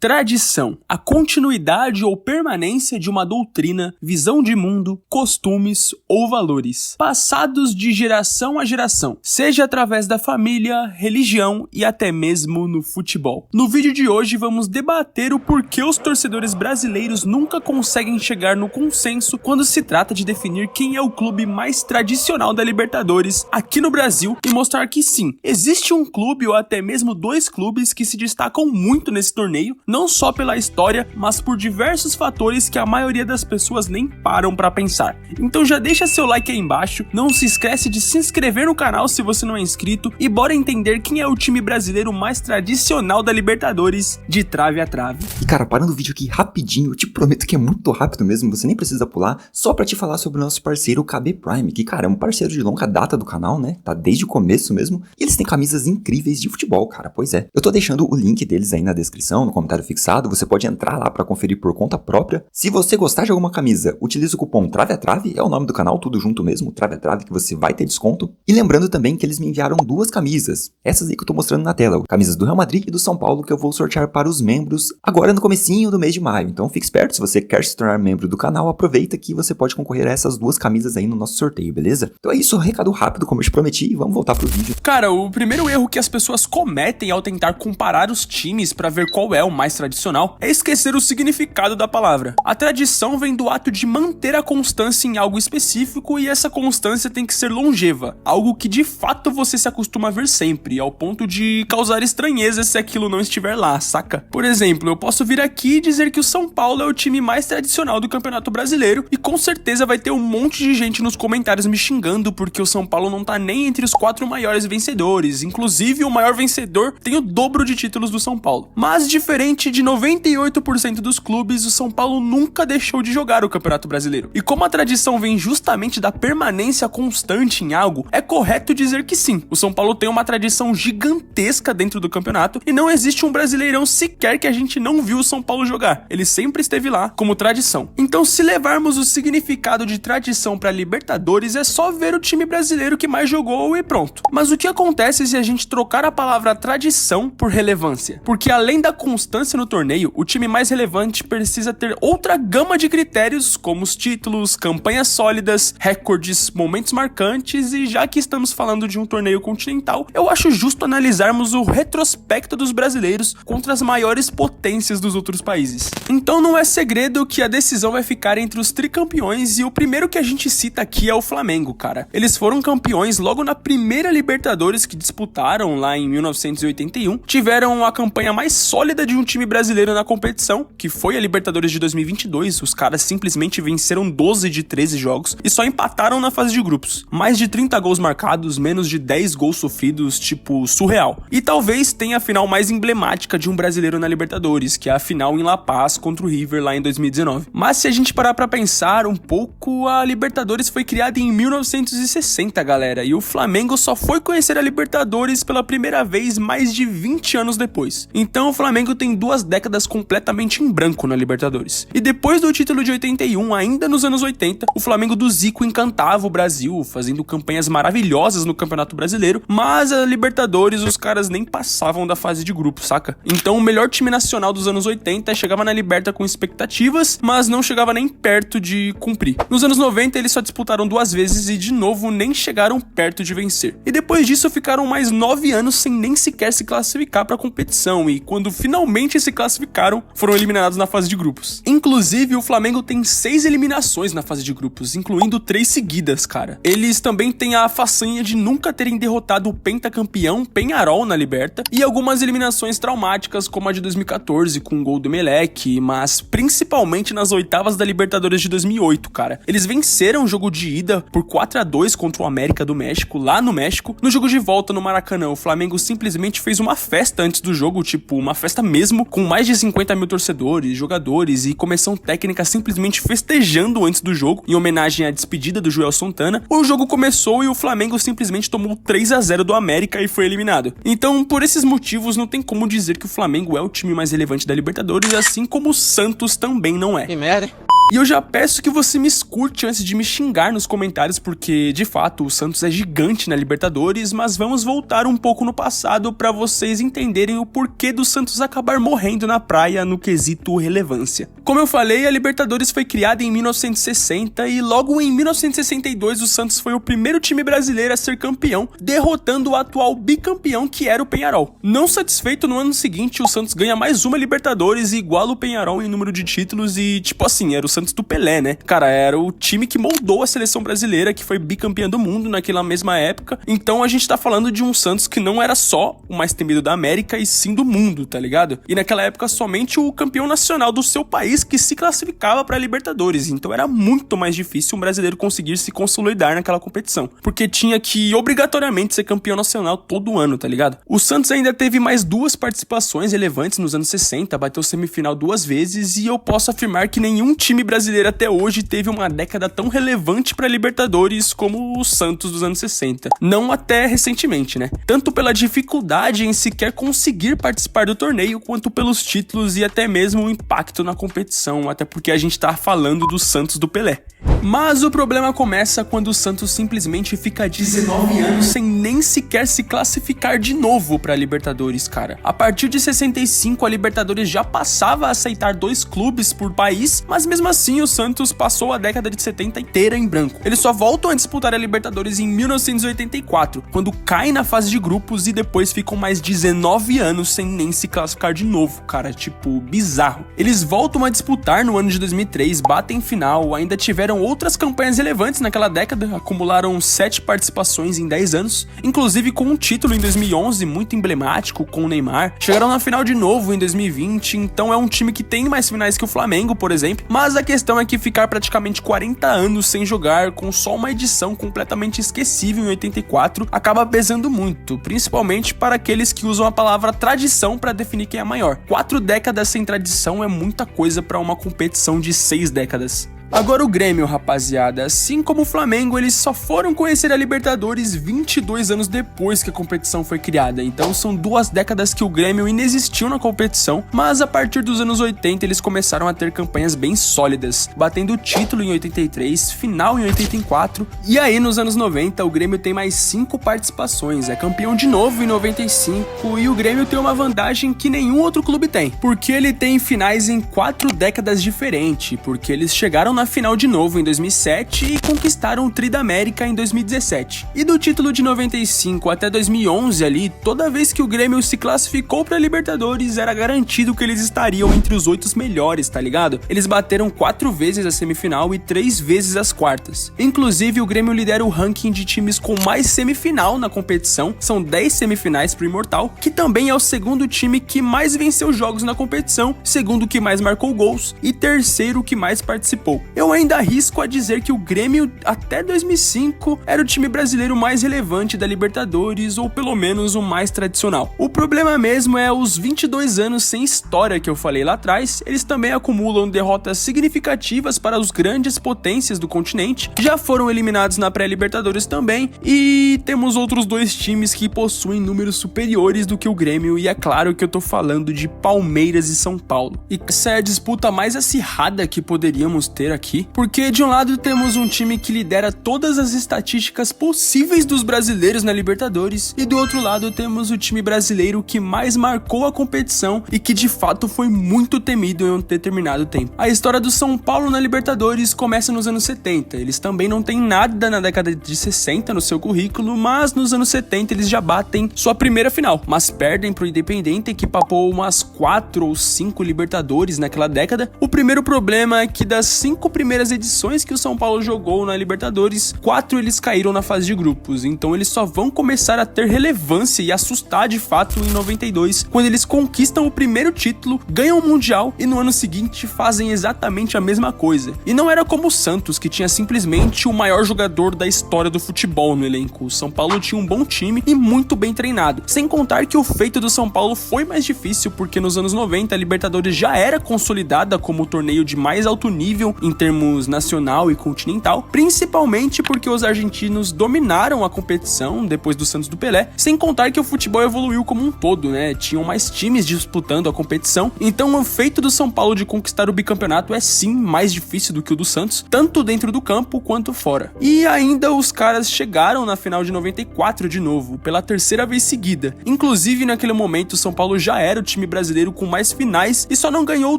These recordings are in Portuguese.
Tradição, a continuidade ou permanência de uma doutrina, visão de mundo, costumes ou valores, passados de geração a geração, seja através da família, religião e até mesmo no futebol. No vídeo de hoje vamos debater o porquê os torcedores brasileiros nunca conseguem chegar no consenso quando se trata de definir quem é o clube mais tradicional da Libertadores aqui no Brasil e mostrar que sim, existe um clube ou até mesmo dois clubes que se destacam muito nesse torneio, não só pela história, mas por diversos fatores que a maioria das pessoas nem param pra pensar. Então já deixa seu like aí embaixo, não se esquece de se inscrever no canal se você não é inscrito e bora entender quem é o time brasileiro mais tradicional da Libertadores de trave a trave. E cara, parando o vídeo aqui rapidinho, eu te prometo que é muito rápido mesmo, você nem precisa pular, só pra te falar sobre o nosso parceiro o KB Prime, que cara, é um parceiro de longa data do canal, né? Tá desde o começo mesmo, e eles têm camisas incríveis de futebol, cara, pois é. Eu tô deixando o link deles aí na descrição, no comentário fixado, você pode entrar lá pra conferir por conta própria. Se você gostar de alguma camisa, utiliza o cupom TRAVEATRAVE, é o nome do canal, tudo junto mesmo, TRAVEATRAVE, que você vai ter desconto. E lembrando também que eles me enviaram duas camisas, essas aí que eu tô mostrando na tela, camisas do Real Madrid e do São Paulo, que eu vou sortear para os membros agora no comecinho do mês de maio. Então fique esperto, se você quer se tornar membro do canal, aproveita que você pode concorrer a essas duas camisas aí no nosso sorteio, beleza? Então é isso, recado rápido, como eu te prometi, e vamos voltar pro vídeo. Cara, o primeiro erro que as pessoas cometem ao tentar comparar os times pra ver qual é o mais tradicional é esquecer o significado da palavra. A tradição vem do ato de manter a constância em algo específico e essa constância tem que ser longeva, algo que de fato você se acostuma a ver sempre, ao ponto de causar estranheza se aquilo não estiver lá, saca? Por exemplo, eu posso vir aqui e dizer que o São Paulo é o time mais tradicional do Campeonato Brasileiro e com certeza vai ter um monte de gente nos comentários me xingando porque o São Paulo não tá nem entre os 4 maiores vencedores, inclusive o maior vencedor tem o dobro de títulos do São Paulo. Mas diferente de 98% dos clubes, o São Paulo nunca deixou de jogar o Campeonato Brasileiro. E como a tradição vem justamente da permanência constante em algo, é correto dizer que sim, o São Paulo tem uma tradição gigantesca dentro do campeonato e não existe um brasileirão sequer que a gente não viu o São Paulo jogar. Ele sempre esteve lá como tradição. Então se levarmos o significado de tradição para Libertadores, é só ver o time brasileiro que mais jogou e pronto. Mas o que acontece se a gente trocar a palavra tradição por relevância? Porque além da constância no torneio, o time mais relevante precisa ter outra gama de critérios, como os títulos, campanhas sólidas, recordes, momentos marcantes, e já que estamos falando de um torneio continental, eu acho justo analisarmos o retrospecto dos brasileiros contra as maiores potências dos outros países. Então não é segredo que a decisão vai ficar entre os tricampeões e o primeiro que a gente cita aqui é o Flamengo, cara. Eles foram campeões logo na primeira Libertadores que disputaram lá em 1981, tiveram a campanha mais sólida de um time brasileiro na competição, que foi a Libertadores de 2022, os caras simplesmente venceram 12 de 13 jogos e só empataram na fase de grupos. Mais de 30 gols marcados, menos de 10 gols sofridos, tipo, surreal. E talvez tenha a final mais emblemática de um brasileiro na Libertadores, que é a final em La Paz contra o River lá em 2019. Mas se a gente parar pra pensar um pouco, a Libertadores foi criada em 1960, galera, e o Flamengo só foi conhecer a Libertadores pela primeira vez mais de 20 anos depois. Então o Flamengo tem 2 décadas completamente em branco na Libertadores. E depois do título de 81, ainda nos anos 80, o Flamengo do Zico encantava o Brasil, fazendo campanhas maravilhosas no Campeonato Brasileiro, mas a Libertadores os caras nem passavam da fase de grupo, saca? Então o melhor time nacional dos anos 80 chegava na Liberta com expectativas, mas não chegava nem perto de cumprir. Nos anos 90 eles só disputaram 2 vezes e de novo nem chegaram perto de vencer. E depois disso ficaram mais 9 anos sem nem sequer se classificar para a competição, e quando finalmente se classificaram, foram eliminados na fase de grupos. Inclusive o Flamengo tem 6 eliminações na fase de grupos, incluindo 3 seguidas, cara. Eles também têm a façanha de nunca terem derrotado o pentacampeão Peñarol na Liberta, e algumas eliminações traumáticas como a de 2014 com o gol do Emelec, mas principalmente nas oitavas da Libertadores de 2008, cara. Eles venceram o jogo de ida por 4-2 contra o América do México, lá no México. No jogo de volta no Maracanã, o Flamengo simplesmente fez uma festa antes do jogo, tipo, uma festa mesmo, com mais de 50 mil torcedores, jogadores e comissão técnica simplesmente festejando antes do jogo, em homenagem à despedida do Joel Santana. O jogo começou e o Flamengo simplesmente tomou 3-0 do América e foi eliminado. Então, por esses motivos, não tem como dizer que o Flamengo é o time mais relevante da Libertadores, assim como o Santos também não é. Que merda, hein? E eu já peço que você me escute antes de me xingar nos comentários, porque de fato o Santos é gigante na Libertadores, mas vamos voltar um pouco no passado para vocês entenderem o porquê do Santos acabar morrendo na praia no quesito relevância. Como eu falei, a Libertadores foi criada em 1960 e logo em 1962 o Santos foi o primeiro time brasileiro a ser campeão, derrotando o atual bicampeão que era o Peñarol. Não satisfeito, no ano seguinte o Santos ganha mais uma Libertadores e iguala o Peñarol em número de títulos e tipo assim, era o Santos do Pelé, né? Cara, era o time que moldou a seleção brasileira, que foi bicampeã do mundo naquela mesma época. Então a gente tá falando de um Santos que não era só o mais temido da América e sim do mundo, tá ligado? E naquela época somente o campeão nacional do seu país que se classificava pra Libertadores. Então era muito mais difícil um brasileiro conseguir se consolidar naquela competição, porque tinha que obrigatoriamente ser campeão nacional todo ano, tá ligado? O Santos ainda teve mais duas participações relevantes nos anos 60, bateu semifinal 2 vezes e eu posso afirmar que nenhum time brasileiro até hoje teve uma década tão relevante para Libertadores como o Santos dos anos 60. Não até recentemente, né? Tanto pela dificuldade em sequer conseguir participar do torneio, quanto pelos títulos e até mesmo o impacto na competição, até porque a gente tá falando do Santos do Pelé. Mas o problema começa quando o Santos simplesmente fica 19 anos sem nem sequer se classificar de novo para Libertadores, cara. A partir de 65 a Libertadores já passava a aceitar 2 clubes por país, mas mesmo assim o Santos passou a década de 70 inteira em branco. Eles só voltam a disputar a Libertadores em 1984, quando caem na fase de grupos e depois ficam mais 19 anos sem nem se classificar de novo, cara, tipo, bizarro. Eles voltam a disputar no ano de 2003, batem final, ainda tiveram outras campanhas relevantes naquela década, acumularam 7 participações em 10 anos, inclusive com um título em 2011, muito emblemático, com o Neymar. Chegaram na final de novo em 2020, então é um time que tem mais finais que o Flamengo, por exemplo, mas a questão é que ficar praticamente 40 anos sem jogar, com só uma edição completamente esquecível em 84, acaba pesando muito, principalmente para aqueles que usam a palavra tradição para definir quem é maior. 4 décadas sem tradição é muita coisa para uma competição de 6 décadas. Agora o Grêmio, rapaziada, assim como o Flamengo, eles só foram conhecer a Libertadores 22 anos depois que a competição foi criada, então são 2 décadas que o Grêmio inexistiu na competição, mas a partir dos anos 80 eles começaram a ter campanhas bem sólidas, batendo título em 83, final em 84, e aí nos anos 90 o Grêmio tem mais 5 participações, é campeão de novo em 95, e o Grêmio tem uma vantagem que nenhum outro clube tem, porque ele tem finais em 4 décadas diferentes, porque eles chegaram na final de novo em 2007 e conquistaram o Tri da América em 2017. E do título de 95 até 2011 ali, toda vez que o Grêmio se classificou para Libertadores, era garantido que eles estariam entre os 8 melhores, tá ligado? Eles bateram 4 vezes a semifinal e 3 vezes as quartas. Inclusive, o Grêmio lidera o ranking de times com mais semifinal na competição, são 10 semifinais pro Imortal, que também é o segundo time que mais venceu jogos na competição, segundo que mais marcou gols e terceiro que mais participou. Eu ainda arrisco a dizer que o Grêmio, até 2005, era o time brasileiro mais relevante da Libertadores, ou pelo menos o mais tradicional. O problema mesmo é os 22 anos sem história que eu falei lá atrás, eles também acumulam derrotas significativas para os grandes potências do continente, já foram eliminados na pré-Libertadores também, e temos outros 2 times que possuem números superiores do que o Grêmio, e é claro que eu tô falando de Palmeiras e São Paulo. E essa é a disputa mais acirrada que poderíamos ter aqui, porque de um lado temos um time que lidera todas as estatísticas possíveis dos brasileiros na Libertadores, e do outro lado temos o time brasileiro que mais marcou a competição e que de fato foi muito temido em um determinado tempo. A história do São Paulo na Libertadores começa nos anos 70, eles também não têm nada na década de 60 no seu currículo, mas nos anos 70 eles já batem sua primeira final, mas perdem pro Independiente, que papou umas 4 ou 5 Libertadores naquela década. O primeiro problema é que das 5 primeiras edições que o São Paulo jogou na Libertadores, 4 eles caíram na fase de grupos, então eles só vão começar a ter relevância e assustar de fato em 92, quando eles conquistam o primeiro título, ganham o Mundial e no ano seguinte fazem exatamente a mesma coisa. E não era como o Santos, que tinha simplesmente o maior jogador da história do futebol no elenco. O São Paulo tinha um bom time e muito bem treinado, sem contar que o feito do São Paulo foi mais difícil, porque nos anos 90 a Libertadores já era consolidada como o torneio de mais alto nível em termos nacional e continental, principalmente porque os argentinos dominaram a competição depois do Santos do Pelé, sem contar que o futebol evoluiu como um todo, né? Tinham mais times disputando a competição, então o feito do São Paulo de conquistar o bicampeonato é sim mais difícil do que o do Santos, tanto dentro do campo quanto fora. E ainda os caras chegaram na final de 94 de novo, pela terceira vez seguida. Inclusive naquele momento o São Paulo já era o time brasileiro com mais finais e só não ganhou o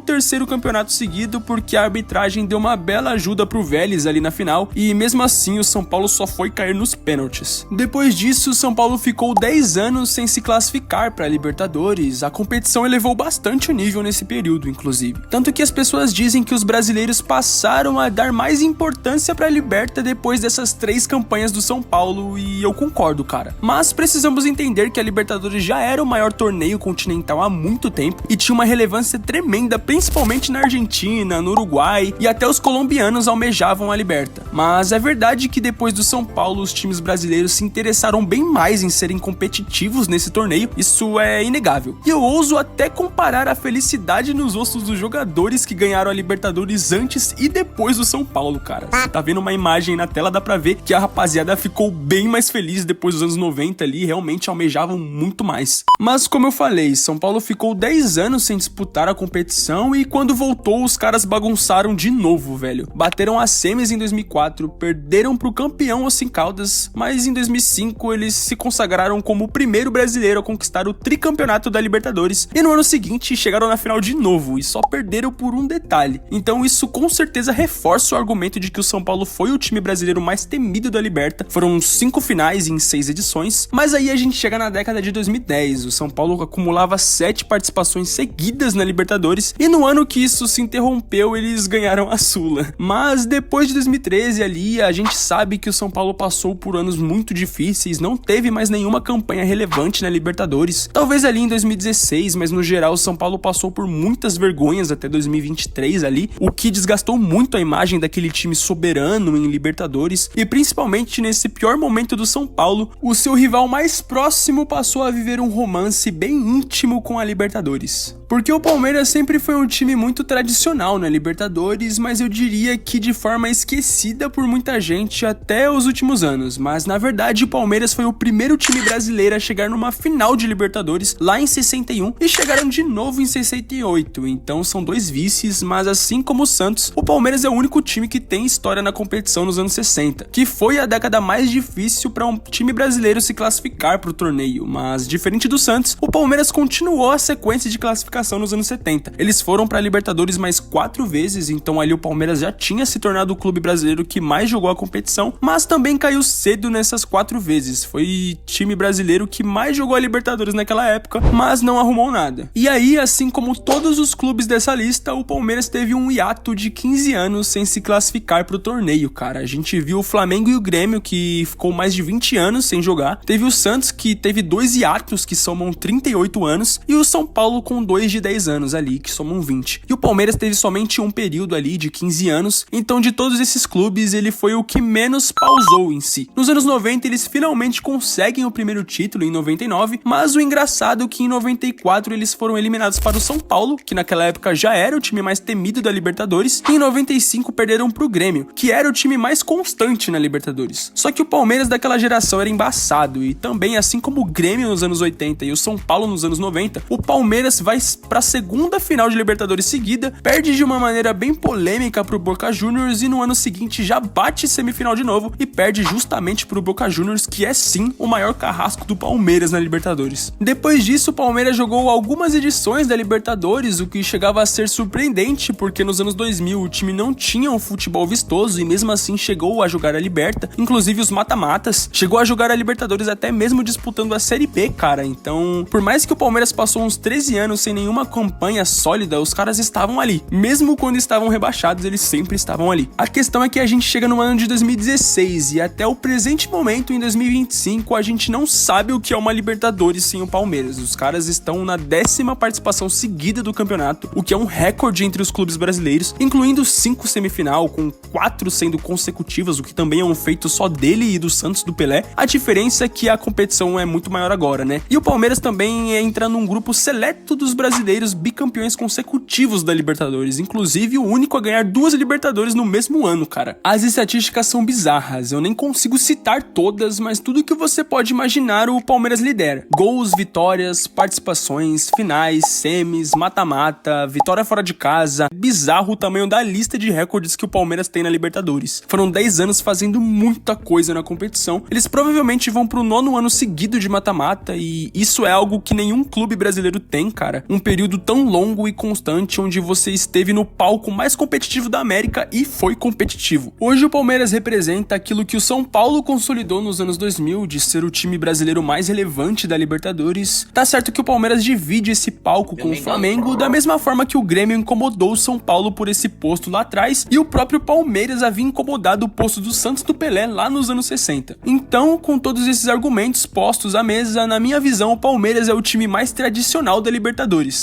terceiro campeonato seguido porque a arbitragem deu uma bela ajuda pro Vélez ali na final e mesmo assim o São Paulo só foi cair nos pênaltis. Depois disso, o São Paulo ficou 10 anos sem se classificar para a Libertadores. A competição elevou bastante o nível nesse período, inclusive. Tanto que as pessoas dizem que os brasileiros passaram a dar mais importância para a Liberta depois dessas 3 campanhas do São Paulo e eu concordo, cara. Mas precisamos entender que a Libertadores já era o maior torneio continental há muito tempo e tinha uma relevância tremenda, principalmente na Argentina, no Uruguai e até os colombianos almejavam a Liberta. Mas é verdade que depois do São Paulo os times brasileiros se interessaram bem mais em serem competitivos nesse torneio, isso é inegável. E eu ouso até comparar a felicidade nos rostos dos jogadores que ganharam a Libertadores antes e depois do São Paulo, cara. Você tá vendo uma imagem na tela, dá pra ver que a rapaziada ficou bem mais feliz depois dos anos 90 ali, realmente almejavam muito mais. Mas como eu falei, São Paulo ficou 10 anos sem disputar a competição e quando voltou os caras bagunçaram de novo, velho. Bateram as semis em 2004, perderam pro campeão Ossim Caldas, mas em 2005 eles se consagraram como o primeiro brasileiro a conquistar o tricampeonato da Libertadores e no ano seguinte chegaram na final de novo e só perderam por um detalhe. Então isso com certeza reforça o argumento de que o São Paulo foi o time brasileiro mais temido da Liberta. Foram 5 finais em 6 edições, mas aí a gente chega na década de 2010. O São Paulo acumulava 7 participações seguidas na Libertadores e no ano que isso se interrompeu eles ganharam a Sula. Mas depois de 2013 ali a gente sabe que o São Paulo passou por anos muito difíceis, não teve mais nenhuma campanha relevante na Libertadores. Talvez ali em 2016, mas no geral o São Paulo passou por muitas vergonhas até 2023 ali, o que desgastou muito a imagem daquele time soberano em Libertadores e principalmente nesse pior momento do São Paulo, o seu rival mais próximo passou a viver um romance bem íntimo com a Libertadores. Porque o Palmeiras sempre foi um time muito tradicional na Libertadores, mas eu diria que de forma esquecida por muita gente até os últimos anos. Mas na verdade o Palmeiras foi o primeiro time brasileiro a chegar numa final de Libertadores lá em 61 e chegaram de novo em 68. Então são 2 vices, mas assim como o Santos, o Palmeiras é o único time que tem história na competição nos anos 60, que foi a década mais difícil para um time brasileiro se classificar para o torneio. Mas diferente do Santos, o Palmeiras continuou a sequência de classificação nos anos 70. Eles foram para a Libertadores mais 4 vezes, então ali o Palmeiras já tinha se tornado o clube brasileiro que mais jogou a competição, mas também caiu cedo nessas 4 vezes. Foi time brasileiro que mais jogou a Libertadores naquela época, mas não arrumou nada. E aí, assim como todos os clubes dessa lista, o Palmeiras teve um hiato de 15 anos sem se classificar para o torneio, cara. A gente viu o Flamengo e o Grêmio que ficou mais de 20 anos sem jogar, teve o Santos que teve 2 hiatos que somam 38 anos e o São Paulo com 2 de 10 anos ali, que somam 20. E o Palmeiras teve somente um período ali de 15 anos, então de todos esses clubes ele foi o que menos pausou em si. Nos anos 90 eles finalmente conseguem o primeiro título em 99, mas o engraçado é que em 94 eles foram eliminados para o São Paulo, que naquela época já era o time mais temido da Libertadores, e em 95 perderam pro Grêmio, que era o time mais constante na Libertadores. Só que o Palmeiras daquela geração era embaçado, e também assim como o Grêmio nos anos 80 e o São Paulo nos anos 90, o Palmeiras vai pra segunda final de Libertadores seguida, perde de uma maneira bem polêmica pro Boca Juniors e no ano seguinte já bate semifinal de novo e perde justamente pro Boca Juniors, que é sim o maior carrasco do Palmeiras na Libertadores. Depois disso, o Palmeiras jogou algumas edições da Libertadores, o que chegava a ser surpreendente, porque nos anos 2000 o time não tinha um futebol vistoso e mesmo assim chegou a jogar a Liberta, inclusive os mata-matas, chegou a jogar a Libertadores até mesmo disputando a Série B, cara. Então, por mais que o Palmeiras passou uns 13 anos sem nenhuma campanha sólida, os caras estavam ali. Mesmo quando estavam rebaixados, eles sempre estavam ali. A questão é que a gente chega no ano de 2016 e até o presente momento, em 2025, a gente não sabe o que é uma Libertadores sem o Palmeiras. Os caras estão na 10ª participação seguida do campeonato, o que é um recorde entre os clubes brasileiros, incluindo 5 semifinal, com 4 sendo consecutivas, o que também é um feito só dele e do Santos do Pelé. A diferença é que a competição é muito maior agora, né? E o Palmeiras também entra num grupo seleto dos brasileiros brasileiros bicampeões consecutivos da Libertadores, inclusive o único a ganhar 2 Libertadores no mesmo ano, cara. As estatísticas são bizarras, eu nem consigo citar todas, mas tudo que você pode imaginar o Palmeiras lidera. Gols, vitórias, participações, finais, semis, mata-mata, vitória fora de casa. Bizarro o tamanho da lista de recordes que o Palmeiras tem na Libertadores. Foram 10 anos fazendo muita coisa na competição. Eles provavelmente vão pro 9º ano seguido de mata-mata e isso é algo que nenhum clube brasileiro tem, cara. Um período tão longo e constante onde você esteve no palco mais competitivo da América e foi competitivo. Hoje o Palmeiras representa aquilo que o São Paulo consolidou nos anos 2000 de ser o time brasileiro mais relevante da Libertadores. Tá certo que o Palmeiras divide esse palco com o Flamengo da mesma forma que o Grêmio incomodou o São Paulo por esse posto lá atrás e o próprio Palmeiras havia incomodado o posto do Santos do Pelé lá nos anos 60. Então, com todos esses argumentos postos à mesa, na minha visão o Palmeiras é o time mais tradicional da Libertadores.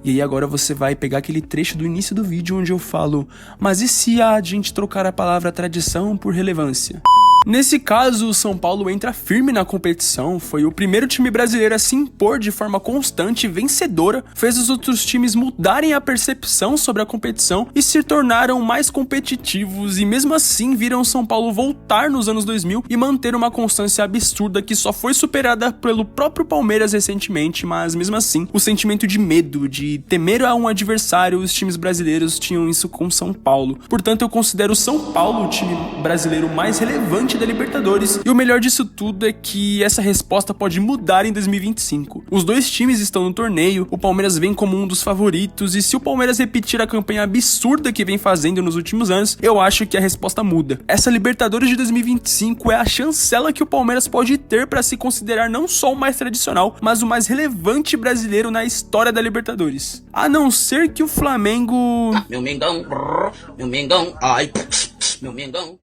E aí agora você vai pegar aquele trecho do início do vídeo onde eu falo, mas e se a gente trocar a palavra tradição por relevância? Nesse caso, o São Paulo entra firme na competição, foi o primeiro time brasileiro a se impor de forma constante e vencedora, fez os outros times mudarem a percepção sobre a competição e se tornaram mais competitivos e mesmo assim viram o São Paulo voltar nos anos 2000 e manter uma constância absurda que só foi superada pelo próprio Palmeiras recentemente, mas mesmo assim, o sentimento de medo, de temer a um adversário, os times brasileiros tinham isso com São Paulo. Portanto, eu considero o São Paulo o time brasileiro mais relevante da Libertadores, e o melhor disso tudo é que essa resposta pode mudar em 2025. Os dois times estão no torneio, o Palmeiras vem como um dos favoritos, e se o Palmeiras repetir a campanha absurda que vem fazendo nos últimos anos, eu acho que a resposta muda. Essa Libertadores de 2025 é a chancela que o Palmeiras pode ter para se considerar não só o mais tradicional, mas o mais relevante brasileiro na história da Libertadores. A não ser que o Flamengo... Meu Mengão, ai, meu Mengão.